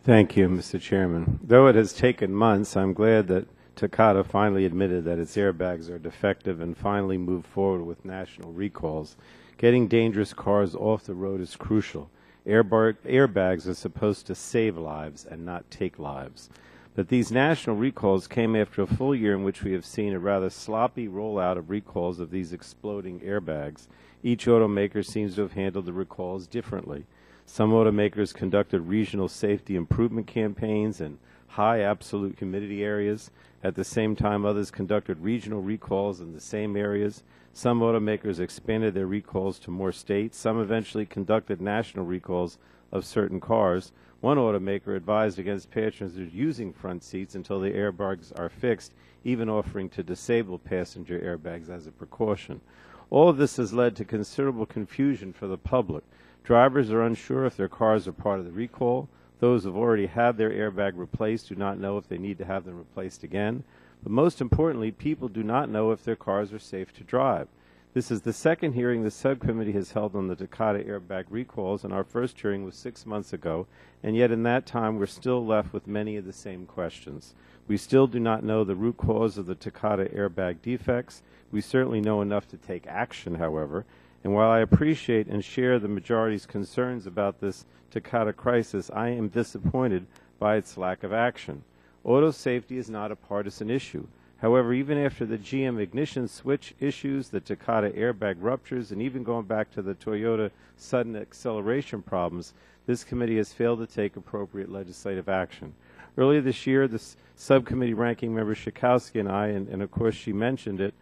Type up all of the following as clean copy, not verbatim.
Thank you, Mr. Chairman. Though it has taken months, I'm glad that Takata finally admitted that its airbags are defective and finally moved forward with national recalls. Getting dangerous cars off the road is crucial. Airbags are supposed to save lives and not take lives. But these national recalls came after a full year in which we have seen a rather sloppy rollout of recalls of these exploding airbags. Each automaker seems to have handled the recalls differently. Some automakers conducted regional safety improvement campaigns in high absolute humidity areas. At the same time, others conducted regional recalls in the same areas. Some automakers expanded their recalls to more states. Some eventually conducted national recalls of certain cars. One automaker advised against passengers using front seats until the airbags are fixed, even offering to disable passenger airbags as a precaution. All of this has led to considerable confusion for the public. Drivers are unsure if their cars are part of the recall. Those who have already had their airbag replaced do not know if they need to have them replaced again. But most importantly, people do not know if their cars are safe to drive. This is the second hearing the subcommittee has held on the Takata airbag recalls, and our first hearing was 6 months ago, and yet in that time we're still left with many of the same questions. We still do not know the root cause of the Takata airbag defects. We certainly know enough to take action, however, and while I appreciate and share the majority's concerns about this Takata crisis, I am disappointed by its lack of action. Auto safety is not a partisan issue. However, even after the GM ignition switch issues, the Takata airbag ruptures, and even going back to the Toyota sudden acceleration problems, this committee has failed to take appropriate legislative action. Earlier this year, the subcommittee ranking member Schakowsky and I, and of course she mentioned it,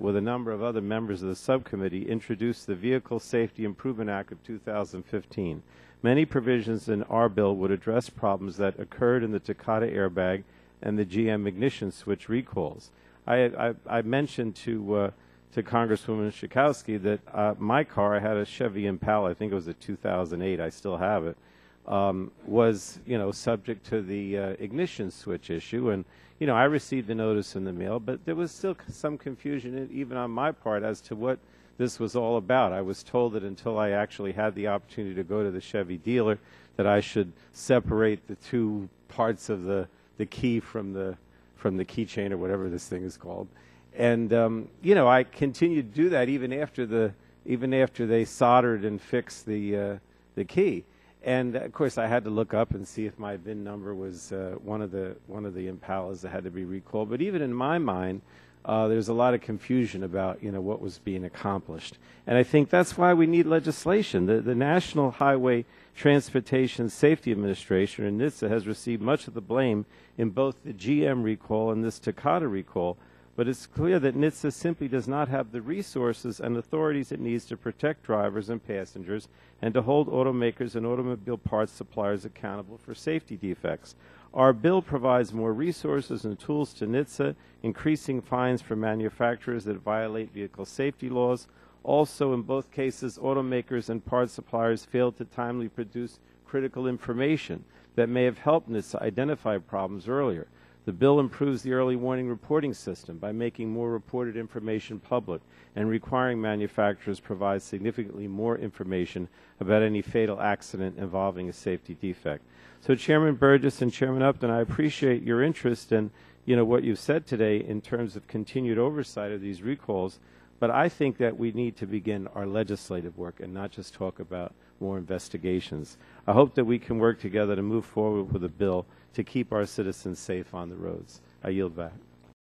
with a number of other members of the subcommittee, introduced the Vehicle Safety Improvement Act of 2015. Many provisions in our bill would address problems that occurred in the Takata airbag and the GM ignition switch recalls. I mentioned to Congresswoman Schakowsky that my car, I had a Chevy Impala, I think it was a 2008, I still have it, was, subject to the ignition switch issue. And, I received a notice in the mail, but there was still some confusion, even on my part, as to what this was all about. I was told that until I actually had the opportunity to go to the Chevy dealer, that I should separate the two parts of the key from the keychain or whatever this thing is called. And, I continued to do that even after they soldered and fixed the key. And of course, I had to look up and see if my VIN number was one of the Impalas that had to be recalled. But even in my mind, there's a lot of confusion about what was being accomplished. And I think that's why we need legislation. The National Highway Transportation Safety Administration, or NHTSA, has received much of the blame in both the GM recall and this Takata recall. But it's clear that NHTSA simply does not have the resources and authorities it needs to protect drivers and passengers and to hold automakers and automobile parts suppliers accountable for safety defects. Our bill provides more resources and tools to NHTSA, increasing fines for manufacturers that violate vehicle safety laws. Also, in both cases, automakers and parts suppliers failed to timely produce critical information that may have helped NHTSA identify problems earlier. The bill improves the early warning reporting system by making more reported information public and requiring manufacturers provide significantly more information about any fatal accident involving a safety defect. So Chairman Burgess and Chairman Upton, I appreciate your interest in what you've said today in terms of continued oversight of these recalls, but I think that we need to begin our legislative work and not just talk about more investigations. I hope that we can work together to move forward with a bill to keep our citizens safe on the roads. I yield back.